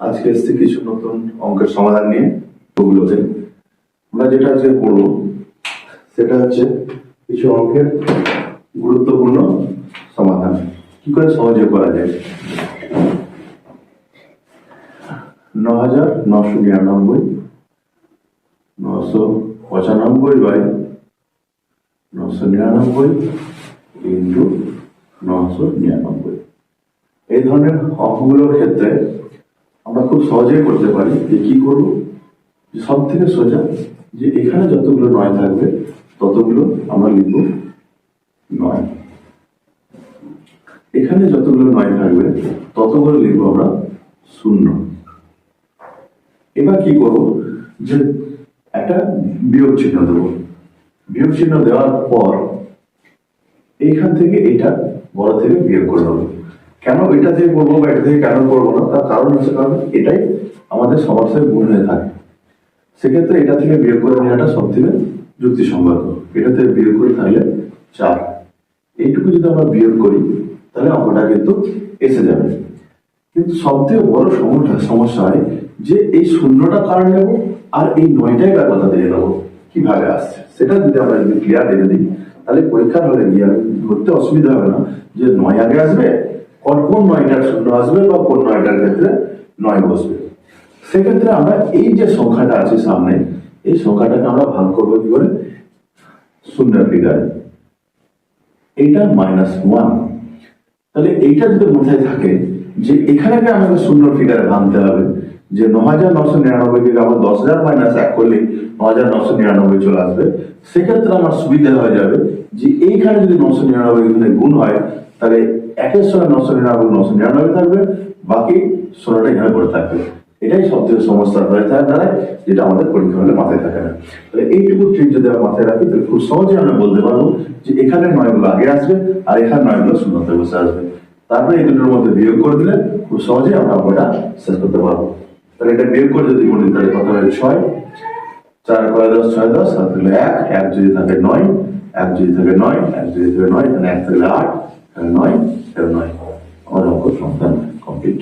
আজকে এসেছি কিছু নতুন অঙ্কের সমাধান নিয়ে। ওগুলোতে আমরা যেটা আজকে করবো সেটা হচ্ছে কিছু অঙ্কের গুরুত্বপূর্ণ সমাধান কি করে সহজে করা যায়। ৯,৯৯৯ 995 বাই 999 ইন্টু 999। এই ধরনের অঙ্কগুলোর ক্ষেত্রে আমরা খুব সহজেই করতে পারি যে কি করবো, সব থেকে সোজা যে এখানে যতগুলো ৯ থাকবে ততগুলো আমরা লিখব ৯, এখানে যতগুলো ৯ থাকবে ততগুলো লিখবো আমরা 0। এবার কি করব যে একটা বিয়োগ চিহ্ন দেবো। বিয়োগ চিহ্ন দেওয়ার পর এইখান থেকে এটা বড় থেকে বিয়োগ করে দেবো। কেন এটা থেকে করবো বা এটা থেকে কেন করবো না, তার কারণ হচ্ছে কারণ এটাই আমাদের সমস্যায় গুণ হয়ে থাকে। সেক্ষেত্রে এটা থেকে বিয়োগ করে নেওয়াটা সব থেকে যুক্তিসঙ্গত। এটা থেকে বিয়োগ করে তাহলে 4, এইটুকু যদি আমরা বিয়োগ করি তাহলে অঙ্কটা কিন্তু এসে যাবে। কিন্তু সব থেকে বড় সমস্যা হয় যে এই 0টা কারণ নেব আর এই 9টাই বা কথা দিয়ে নেবো, কিভাবে আসছে সেটা যদি আমরা ক্লিয়ার দেখে দিই তাহলে পরীক্ষার হলে গিয়ে ধরতে অসুবিধা হবে না যে 9 আগে আসবে, কোন 9টার 0 আসবে বা কোন 9টার ক্ষেত্রে 9 বসবে। সেক্ষেত্রে আমরা এই যে সংখ্যাটা আছে সামনে, এই সংখ্যাটাকে আমরা ভাগ করবো কি করে, শূন্যের ফিগারে, এইটা -1। তাহলে এইটা যদি মাথায় থাকে যে এখানে আমাদের শূন্য ফিগারে ভাঙতে হবে, যে 9,999 থেকে আবার 10,000 -1 করলে 9,999 চলে আসবে। সেক্ষেত্রে আমার সুবিধা হয়ে যাবে যে এইখানে যদি 999 এখানে গুণ হয় তাহলে 1-এর সঙ্গে 999 থাকবে, বাকি 16টা এখানে পড়ে থাকবে। এটাই সব থেকে সমস্যা হয়ে দাঁড়ায়, যেটা আমাদের পরীক্ষা হলে মাথায় থাকে না। তাহলে এইটুকু ট্রিক যদি আমরা মাথায় রাখি তাহলে খুব সহজে আমরা বলতে পারবো যে এখানে 9গুলো আগে আসবে আর এখানে 9গুলো শূন্যতে বসে আসবে। তারপরে এই দুটোর মধ্যে বিয়োগ করে দিলে খুব সহজে আমরা ওটা শেষ করতে পারবো। তাহলে এটা বিয়োগ করে যদি বলি তাহলে কত হয়, 6, 4 × 10 6 10, আর তাহলে 1 1 যদি থাকে 9, 1 যদি থাকে 9, 1 যদি থাকে 9, তাহলে 1 থাকলে 8, 9 9। আমার অঙ্ক সমাধান কমপ্লিট।